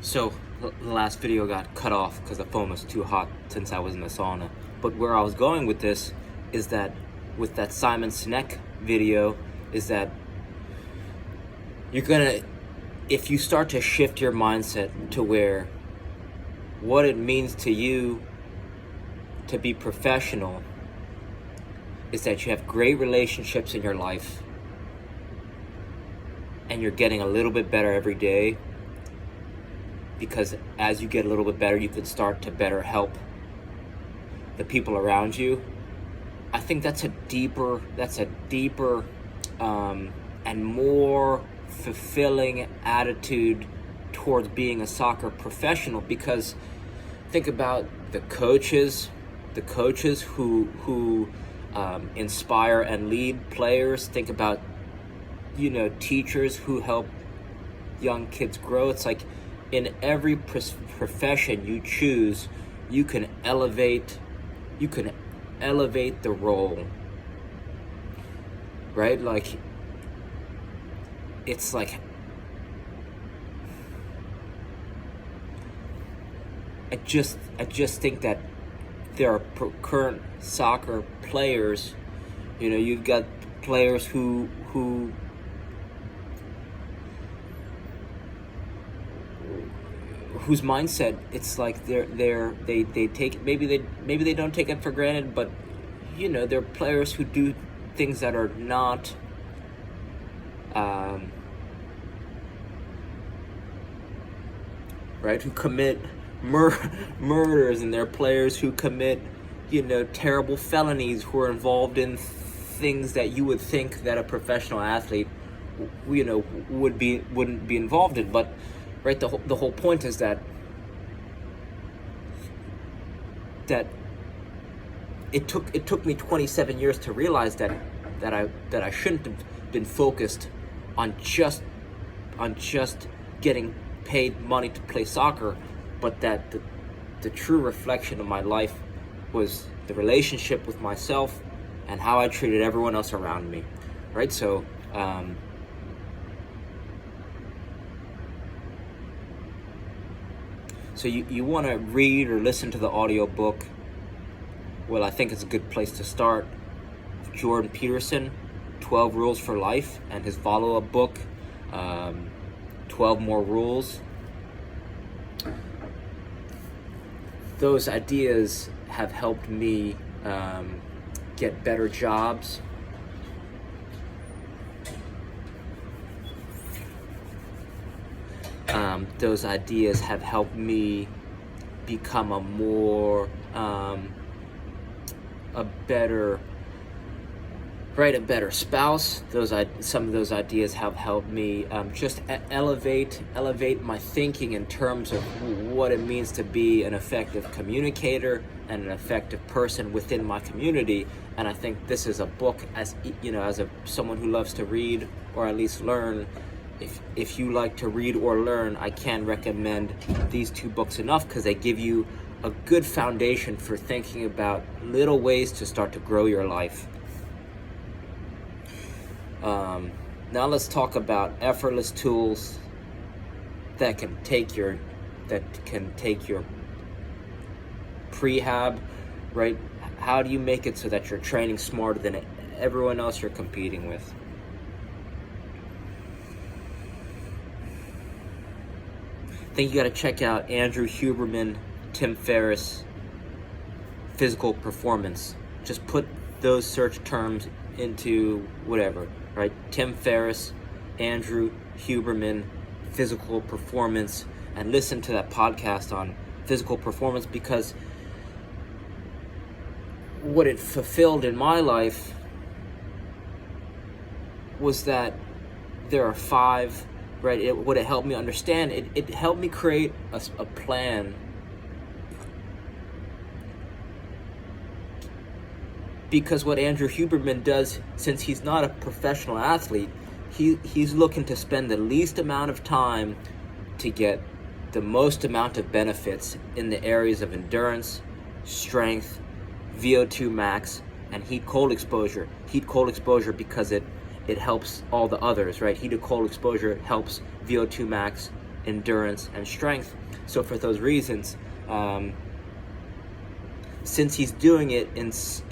So the last video got cut off because the phone was too hot since I was in the sauna. But where I was going with this is that with that Simon Sinek video is that you're gonna, if you start to shift your mindset to where what it means to you to be professional is that you have great relationships in your life and you're getting a little bit better every day, because as you get a little bit better, you can start to better help the people around you. I think that's a deeper and more fulfilling attitude towards being a soccer professional, because think about the coaches who inspire and lead players. Think about, teachers who help young kids grow. It's like in every profession you choose, you can elevate the role, right? Like, it's like, I just think that there are current soccer players, you've got players whose mindset, it's like they take, maybe they don't take it for granted, but they're players who do things that are not right, who commit murders, and they're players who commit terrible felonies, who are involved in things that you would think that a professional athlete wouldn't be involved in. But right, the whole point is that it took me 27 years to realize that I shouldn't have been focused on just getting paid money to play soccer, but that the true reflection of my life was the relationship with myself and how I treated everyone else around me, right? So so you want to read or listen to the audio book. Well, I think it's a good place to start. Jordan Peterson, 12 Rules for Life, and his follow-up book, 12 More Rules. Those ideas have helped me get better jobs. Those ideas have helped me become a better spouse. Some of those ideas have helped me just elevate my thinking in terms of what it means to be an effective communicator and an effective person within my community. And I think this is a book, as someone who loves to read or at least learn. If you like to read or learn, I can't recommend these two books enough, because they give you a good foundation for thinking about little ways to start to grow your life. Now let's talk about effortless tools that can take your prehab, right? How do you make it so that you're training smarter than everyone else you're competing with? I think you got to check out Andrew Huberman, Tim Ferriss, physical performance. Just put those search terms into whatever, right? Tim Ferriss, Andrew Huberman, physical performance, and listen to that podcast on physical performance, because what it fulfilled in my life was that there are 5, right? What it helped me understand, it helped me create a plan, because what Andrew Huberman does, since he's not a professional athlete, he's looking to spend the least amount of time to get the most amount of benefits in the areas of endurance, strength, VO2 max, and heat-cold exposure. Heat-cold exposure because it helps all the others, right? Heat to cold exposure helps VO2 max endurance, and strength. So for those reasons, since he's doing it in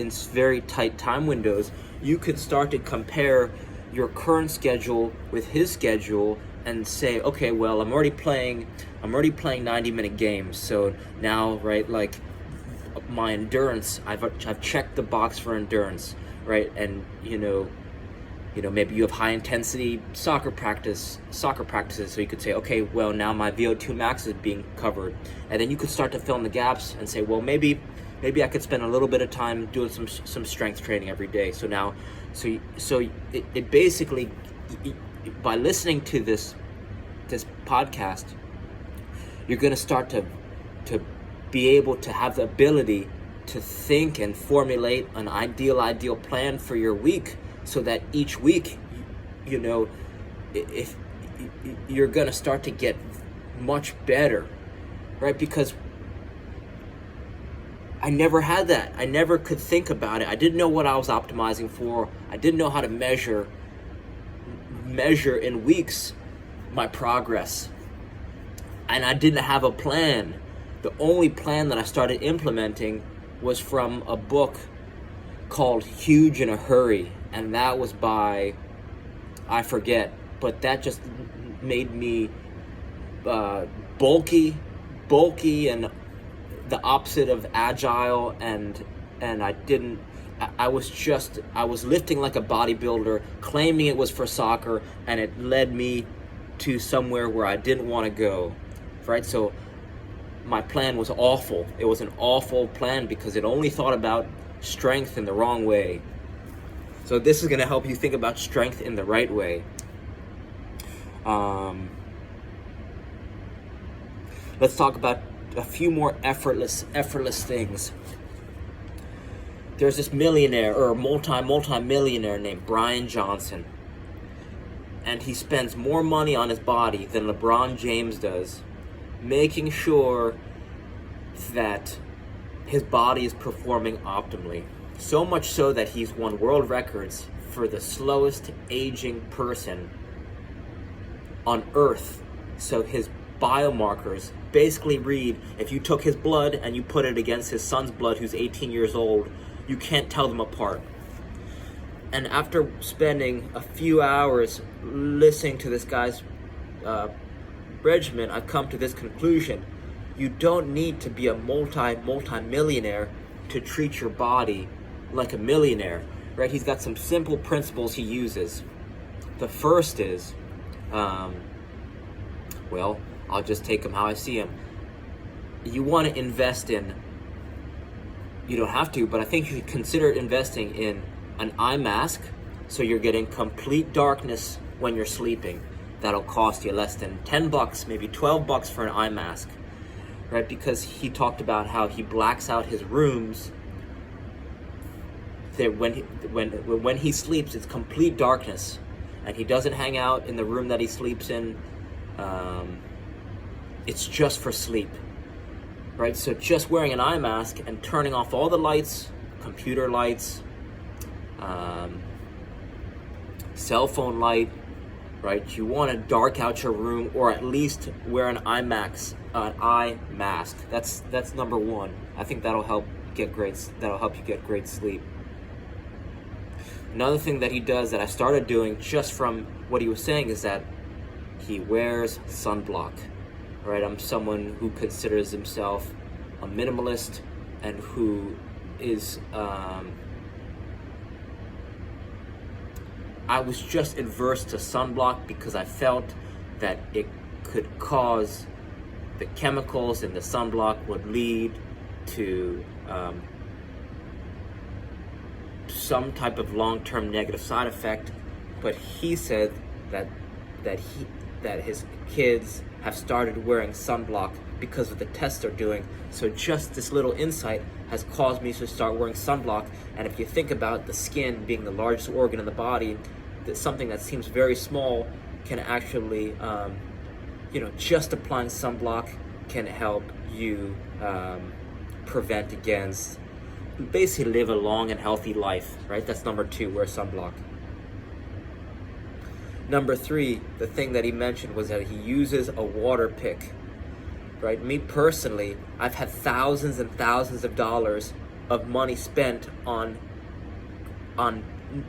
very tight time windows, you could start to compare your current schedule with his schedule and say, okay, well, I'm already playing 90-minute games, so now, right, like my endurance, I've checked the box for endurance, right? And maybe you have high intensity soccer practices, so you could say, okay, well, now my VO2 max is being covered. And then you could start to fill in the gaps and say, well, maybe I could spend a little bit of time doing some strength training every day. So now, so it basically, by listening to this podcast, you're going to start to be able to have the ability to think and formulate an ideal plan for your week, so that each week, if you're going to start to get much better, right? Because I never had that. I never could think about it. I didn't know what I was optimizing for. I didn't know how to measure in weeks my progress. And I didn't have a plan. The only plan that I started implementing was from a book called Huge in a Hurry. And that was by, I forget, but that just made me bulky and the opposite of agile, and I was lifting like a bodybuilder, claiming it was for soccer, and it led me to somewhere where I didn't want to go, right? So my plan was awful. It was an awful plan because it only thought about strength in the wrong way. So this is going to help you think about strength in the right way. Let's talk about a few more effortless things. There's this millionaire or multi-millionaire named Brian Johnson, and he spends more money on his body than LeBron James does, making sure that his body is performing optimally. So much so that he's won world records for the slowest aging person on Earth. So his biomarkers basically read, if you took his blood and you put it against his son's blood who's 18 years old, you can't tell them apart. And after spending a few hours listening to this guy's regimen, I've come to this conclusion. You don't need to be a multi-millionaire to treat your body like a millionaire, right? He's got some simple principles he uses. The first is, well, I'll just take him how I see him. You want to invest in, you don't have to, but I think you should consider investing in an eye mask, so you're getting complete darkness when you're sleeping. That'll cost you less than $10, maybe $12 for an eye mask, right? Because he talked about how he blacks out his rooms. That when he sleeps, it's complete darkness, and he doesn't hang out in the room that he sleeps in. It's just for sleep, right? So just wearing an eye mask and turning off all the lights, computer lights, cell phone light, right? You want to dark out your room, or at least wear an eye mask. That's number one. I think that'll help you get great sleep. Another thing that he does that I started doing just from what he was saying is that he wears sunblock. Right, I'm someone who considers himself a minimalist and who is, I was just adverse to sunblock because I felt that it could cause, the chemicals in the sunblock would lead to some type of long-term negative side effect. But he said that his kids have started wearing sunblock because of the tests they're doing. So just this little insight has caused me to start wearing sunblock. And if you think about the skin being the largest organ in the body, that something that seems very small can actually, just applying sunblock can help you prevent against, basically live a long and healthy life, right? That's number two, wear sunblock. Number 3, the thing that he mentioned was that he uses a water pick. Right? Me personally, I've had thousands and thousands of dollars of money spent on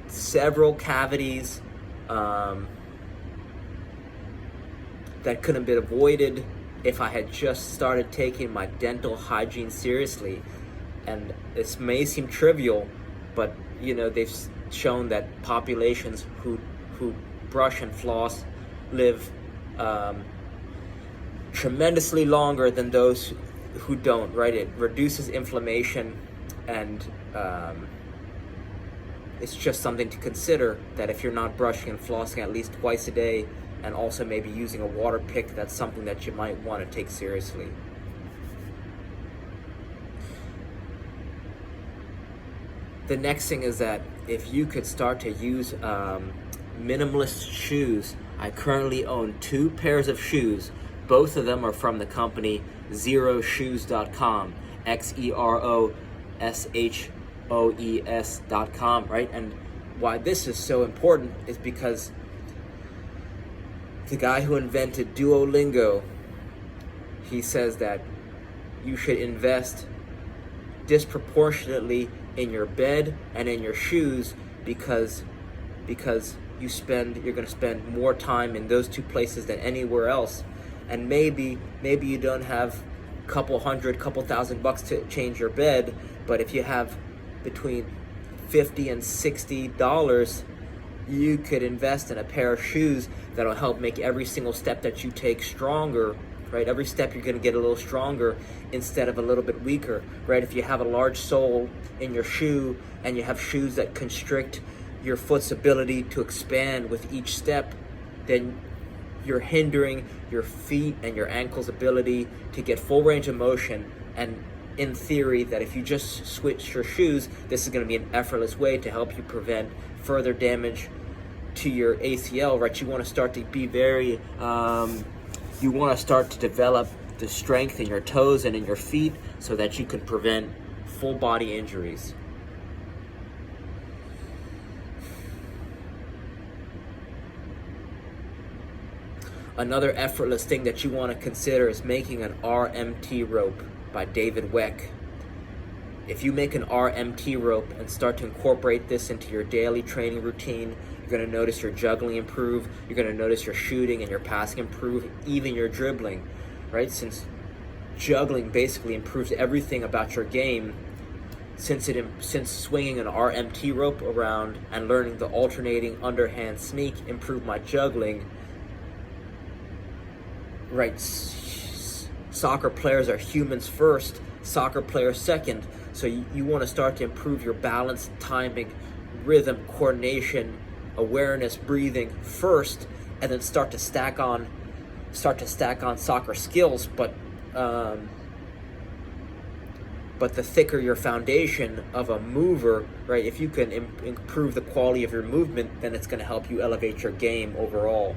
several cavities that could have been avoided if I had just started taking my dental hygiene seriously. And this may seem trivial, but they've shown that populations who brush and floss live tremendously longer than those who don't, right? It reduces inflammation, and it's just something to consider, that if you're not brushing and flossing at least twice a day, and also maybe using a water pick, that's something that you might want to take seriously. The next thing is that if you could start to use minimalist shoes. I currently own 2 pairs of shoes. Both of them are from the company xeroshoes.com, xeroshoes.com, right? And why this is so important is because the guy who invented Duolingo, he says that you should invest disproportionately in your bed and in your shoes because you're going to spend more time in those 2 places than anywhere else. And maybe you don't have couple thousand bucks to change your bed, but if you have between $50 and $60, you could invest in a pair of shoes that'll help make every single step that you take stronger, right? Every step you're going to get a little stronger instead of a little bit weaker, right? If you have a large sole in your shoe and you have shoes that constrict your foot's ability to expand with each step, then you're hindering your feet and your ankles' ability to get full range of motion. And in theory, that if you just switch your shoes, this is going to be an effortless way to help you prevent further damage to your ACL, right? You want to start to be you want to start to develop the strength in your toes and in your feet so that you can prevent full body injuries. Another effortless thing that you want to consider is making an RMT rope by David Weck. If you make an RMT rope and start to incorporate this into your daily training routine, you're going to notice your juggling improve, you're going to notice your shooting and your passing improve, even your dribbling, right? Since juggling basically improves everything about your game, since swinging an RMT rope around and learning the alternating underhand sneak improved my juggling, right? Soccer players are humans first, soccer players second. So you want to start to improve your balance, timing, rhythm, coordination, awareness, breathing first, and then start to stack on soccer skills. But the thicker your foundation of a mover, right? If you can improve the quality of your movement, then it's going to help you elevate your game overall.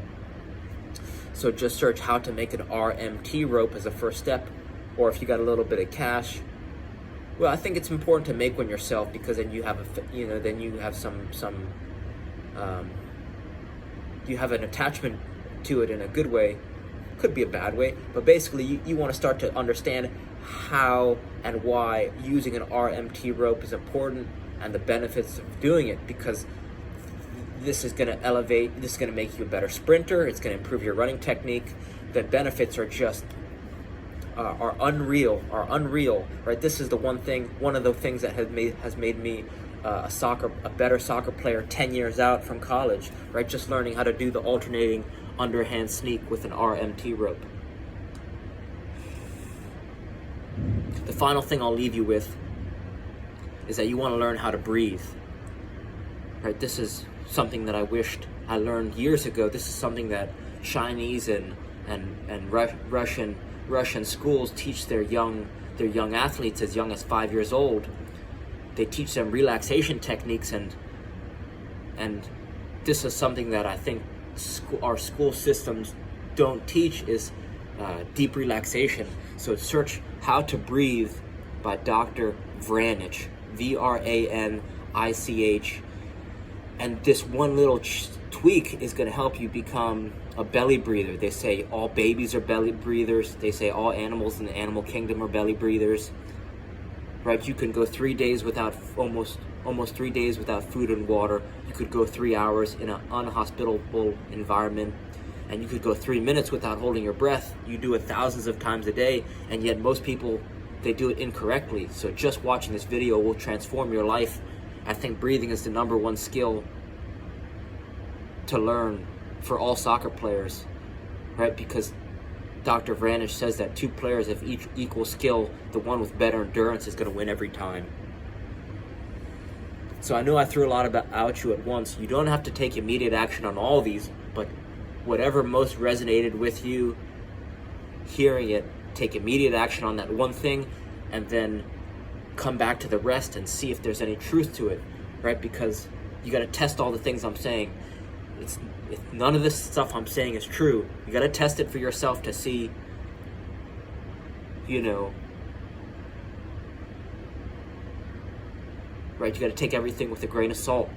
So just search how to make an RMT rope as a first step, or if you got a little bit of cash, well, I think it's important to make one yourself, because then you have you have an attachment to it in a good way. Could be a bad way, but basically you want to start to understand how and why using an RMT rope is important and the benefits of doing it, because this is going to elevate, this is going to make you a better sprinter, it's going to improve your running technique. The benefits are just are unreal, right? This is one of the things that has made me a better soccer player 10 years out from college, right? Just learning how to do the alternating underhand sneak with an RMT rope. The final thing I'll leave you with is that you want to learn how to breathe, right? This is something that I wished I learned years ago. This is something that Chinese and Russian schools teach their young athletes as young as 5 years old. They teach them relaxation techniques, and this is something that I think our school systems don't teach, is deep relaxation. So search How to Breathe by Dr. Vranich, Vranich. And this one little tweak is going to help you become a belly breather. They say all babies are belly breathers. They say all animals in the animal kingdom are belly breathers. Right? You can go 3 days without almost 3 days without food and water. You could go 3 hours in an unhospitable environment, and you could go 3 minutes without holding your breath. You do it thousands of times a day, and yet most people, they do it incorrectly. So just watching this video will transform your life. I think breathing is the #1 skill to learn for all soccer players, right? Because Dr. Vranish says that 2 players of each equal skill, the one with better endurance is going to win every time. So I know I threw a lot at you at once. You don't have to take immediate action on all these, but whatever most resonated with you, hearing it, take immediate action on that one thing, and then come back to the rest and see if there's any truth to it, right? Because you got to test all the things I'm saying. If none of this stuff I'm saying is true, you got to test it for yourself to see, right? You got to take everything with a grain of salt.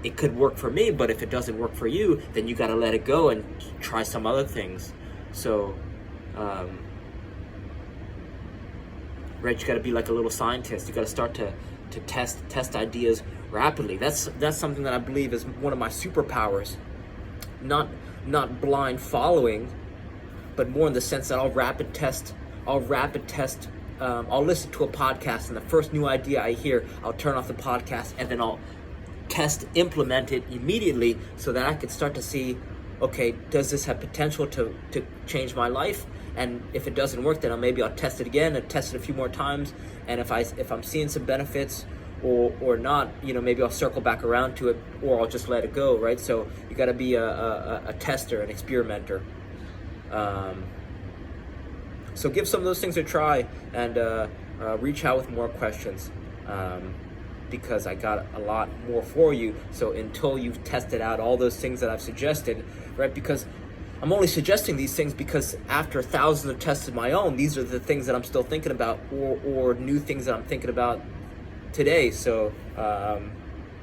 It could work for me, but if it doesn't work for you, then you got to let it go and try some other things. So, right? You got to be like a little scientist. You got to start to test ideas rapidly. That's something that I believe is one of my superpowers. Not blind following, but more in the sense that I'll rapid test. I'll listen to a podcast, and the first new idea I hear, I'll turn off the podcast, and then I'll implement it immediately, so that I could start to see, okay, does this have potential to change my life? And if it doesn't work, then maybe I'll test it again and test it a few more times. And if I'm seeing some benefits or not, maybe I'll circle back around to it, or I'll just let it go, right? So you got to be a tester, an experimenter. So give some of those things a try, and reach out with more questions, because I got a lot more for you. So until you've tested out all those things that I've suggested, right? Because I'm only suggesting these things because after thousands of tests of my own, these are the things that I'm still thinking about, or new things that I'm thinking about today. So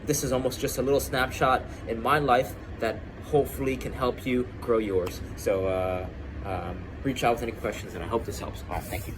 this is almost just a little snapshot in my life that hopefully can help you grow yours. So reach out with any questions, and I hope this helps. All right, thank you.